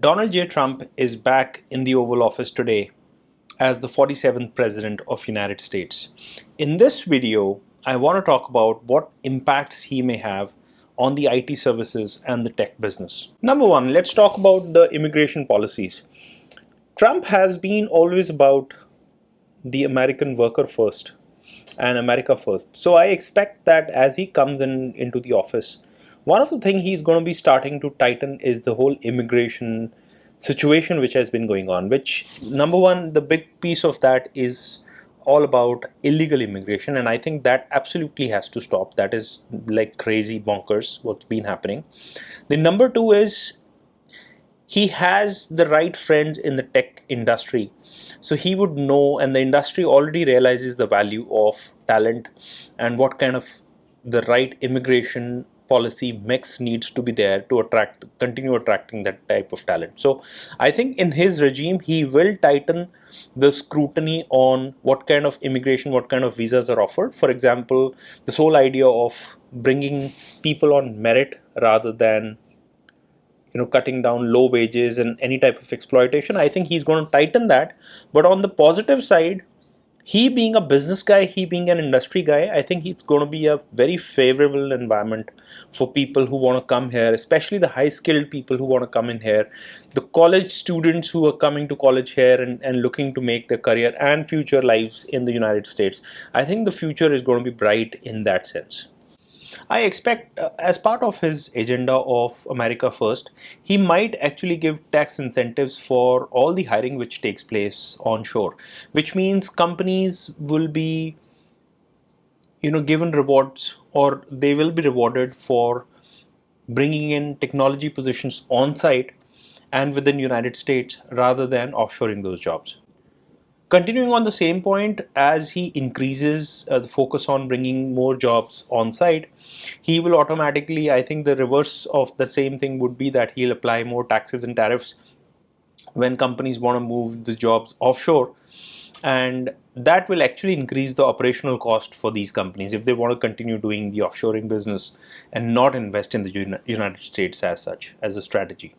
Donald J. Trump is back in the Oval Office today as the 47th President of United States. In this video, I want to talk about what impacts he may have on the IT services and the tech business. Number one, let's talk about the immigration policies. Trump has been always about the American worker first and America first. So I expect that as he comes into the office, one of the things he's going to be starting to tighten is the whole immigration situation which has been going on. Which, number one, the big piece of that is all about illegal immigration, and I think that absolutely has to stop. That is like crazy bonkers what's been happening. The number two is he has the right friends in the tech industry, so he would know, and the industry already realizes the value of talent and what kind of the right immigration policy mix needs to be there to continue attracting that type of talent. So I think in his regime he will tighten the scrutiny on what kind of immigration, what kind of visas are offered. For example, this whole idea of bringing people on merit rather than cutting down low wages and any type of exploitation. I think he's going to tighten that. But on the positive side, he being a business guy, he being an industry guy, I think it's going to be a very favorable environment for people who want to come here, especially the high skilled people who want to come in here, the college students who are coming to college here and looking to make their career and future lives in the United States. I think the future is going to be bright in that sense. I expect, as part of his agenda of America First, he might actually give tax incentives for all the hiring which takes place onshore, which means companies will be, given rewards, or they will be rewarded for bringing in technology positions on site and within United States rather than offshoring those jobs. Continuing on the same point, as he increases the focus on bringing more jobs on site, he will automatically, I think the reverse of the same thing would be that he'll apply more taxes and tariffs when companies want to move the jobs offshore. And that will actually increase the operational cost for these companies if they want to continue doing the offshoring business and not invest in the United States as such, as a strategy.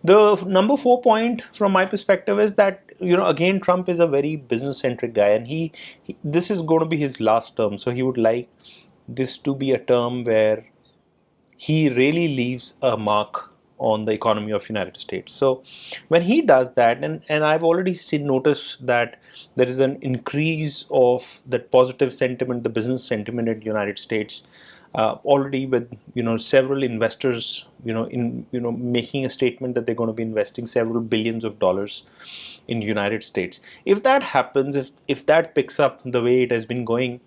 The number four point from my perspective is that, again, Trump is a very business centric guy, and this is going to be his last term, so he would like this to be a term where he really leaves a mark on the economy of United States. So when he does that, and I've already seen noticed that there is an increase of that positive sentiment, the business sentiment in the United States, already with several investors in making a statement that they're going to be investing several billions of dollars in the United States. If that happens, if that picks up the way it has been going,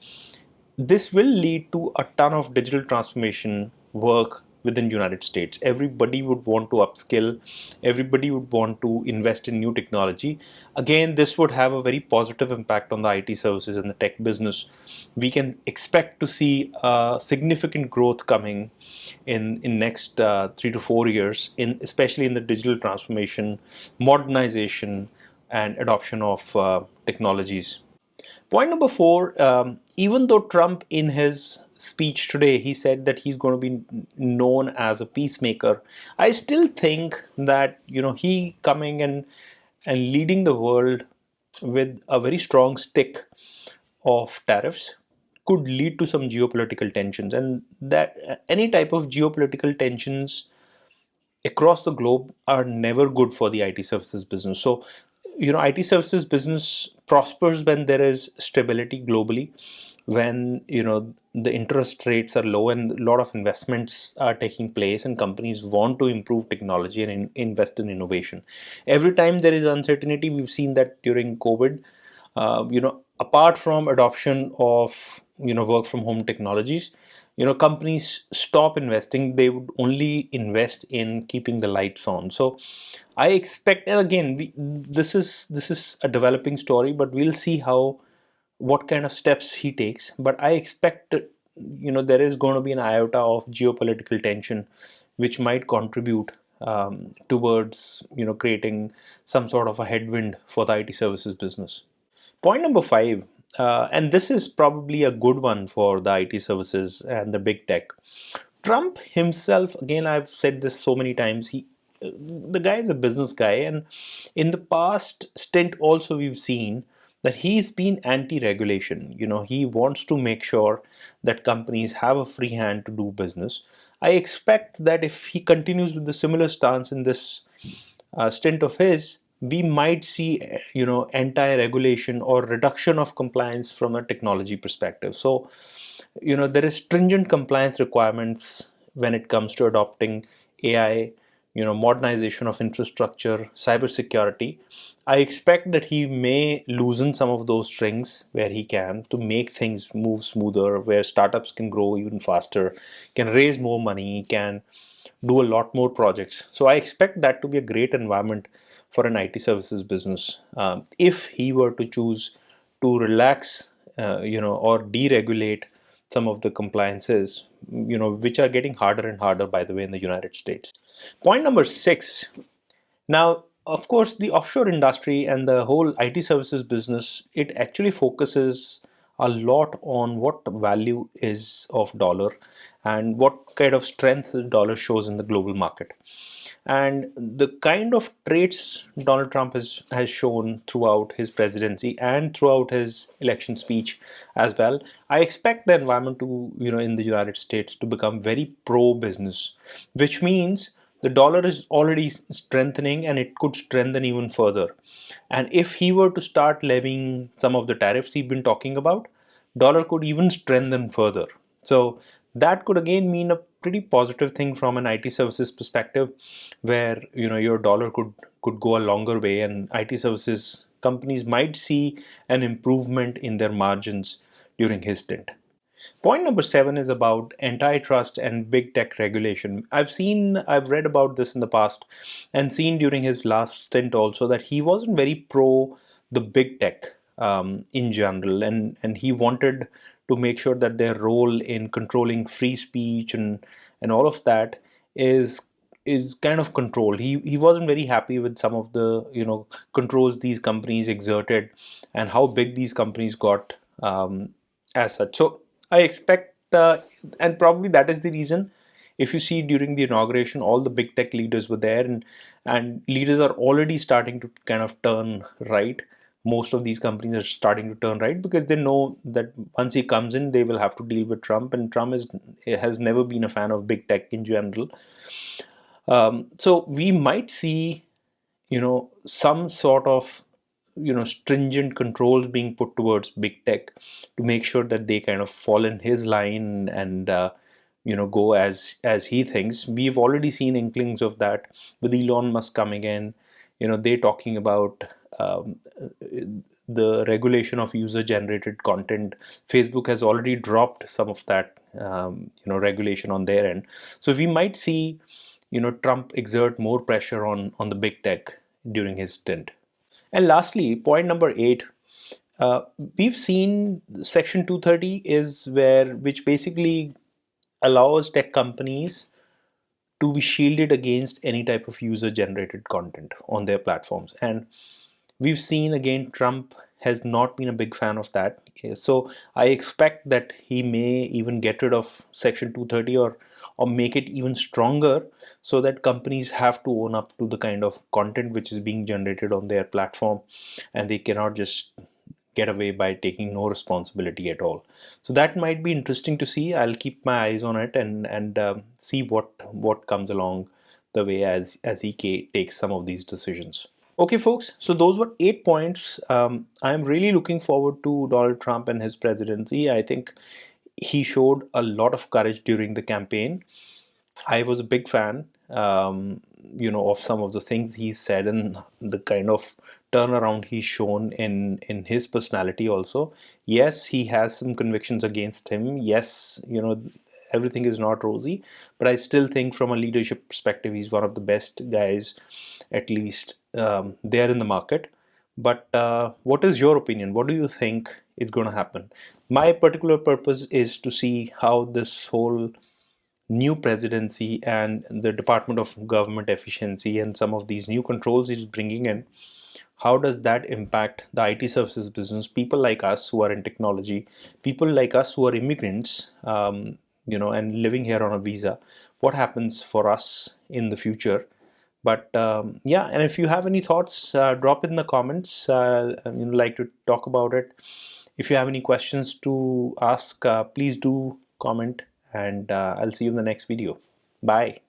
this will lead to a ton of digital transformation work within the United States. Everybody would want to upskill, everybody would want to invest in new technology. Again, this would have a very positive impact on the IT services and the tech business. We can expect to see significant growth coming in next 3 to 4 years, especially in the digital transformation, modernization, and adoption of technologies. Point number four, even though Trump in his speech today, he said that he's going to be known as a peacemaker, I still think that, he coming and leading the world with a very strong stick of tariffs could lead to some geopolitical tensions, and that any type of geopolitical tensions across the globe are never good for the IT services business. So, IT services business prospers when there is stability globally, when the interest rates are low and a lot of investments are taking place and companies want to improve technology and invest in innovation. Every time there is uncertainty, we've seen that during COVID, apart from adoption of work from home technologies, companies stop investing. They would only invest in keeping the lights on. So I expect, and again, this is a developing story, but we'll see how what kind of steps he takes. But I expect there is going to be an iota of geopolitical tension which might contribute towards creating some sort of a headwind for the IT services business. Point number five, and this is probably a good one for the IT services and the big tech. Trump himself, again, I've said this so many times, the guy is a business guy, and in the past stint also we've seen that he's been anti-regulation. He wants to make sure that companies have a free hand to do business. I expect that if he continues with the similar stance in this stint of his, we might see anti-regulation or reduction of compliance from a technology perspective. So there is stringent compliance requirements when it comes to adopting AI, modernization of infrastructure, cybersecurity. I expect that he may loosen some of those strings where he can to make things move smoother, where startups can grow even faster, can raise more money, can do a lot more projects. So I expect that to be a great environment for an IT services business if he were to choose to relax, or deregulate some of the compliances, which are getting harder and harder, by the way, in the United States. Point number 6. Now, of course, the offshore industry and the whole IT services business, it actually focuses a lot on what value is of dollar and what kind of strength the dollar shows in the global market. And the kind of traits Donald Trump has shown throughout his presidency and throughout his election speech as well, I expect the environment to, in the United States to become very pro-business, which means the dollar is already strengthening and it could strengthen even further. And if he were to start levying some of the tariffs he's been talking about, dollar could even strengthen further. So that could again mean a pretty positive thing from an IT services perspective, where your dollar could go a longer way, and IT services companies might see an improvement in their margins during his stint. Point number 7 is about antitrust and big tech regulation. I've read about this in the past and seen during his last stint also that he wasn't very pro the big tech in general, and he wanted to make sure that their role in controlling free speech and all of that is kind of controlled. He wasn't very happy with some of the controls these companies exerted and how big these companies got as such. So I expect, and probably that is the reason. If you see during the inauguration, all the big tech leaders were there, and leaders are already starting to kind of turn right. Most of these companies are starting to turn right because they know that once he comes in, they will have to deal with Trump, and Trump has never been a fan of big tech in general. So we might see some sort of stringent controls being put towards big tech to make sure that they kind of fall in his line and go as he thinks. We've already seen inklings of that with Elon Musk coming in. They talking about the regulation of user generated content. Facebook has already dropped some of that regulation on their end. So we might see Trump exert more pressure on the big tech during his stint. And lastly, point number 8, uh, we've seen Section 230 is which basically allows tech companies to be shielded against any type of user generated content on their platforms. And we've seen again Trump has not been a big fan of that. So I expect that he may even get rid of Section 230 or make it even stronger so that companies have to own up to the kind of content which is being generated on their platform, and they cannot just get away by taking no responsibility at all. So that might be interesting to see. I'll keep my eyes on it and see what comes along the way as he takes some of these decisions. Okay, folks, so those were 8 points. I'm really looking forward to Donald Trump and his presidency. I think he showed a lot of courage during the campaign. I was a big fan, of some of the things he said and the kind of turnaround he's shown in his personality also. Yes, he has some convictions against him. Yes, everything is not rosy, but I still think from a leadership perspective, he's one of the best guys, at least there in the market. But what is your opinion? What do you think is going to happen? My particular purpose is to see how this whole new presidency and the Department of Government Efficiency and some of these new controls he's bringing in, how does that impact the IT services business? People like us who are in technology, people like us who are immigrants, and living here on a visa. What happens for us in the future But yeah, and if you have any thoughts, drop in the comments. Like to talk about it. If you have any questions to ask, please do comment, and I'll see you in the next video. Bye.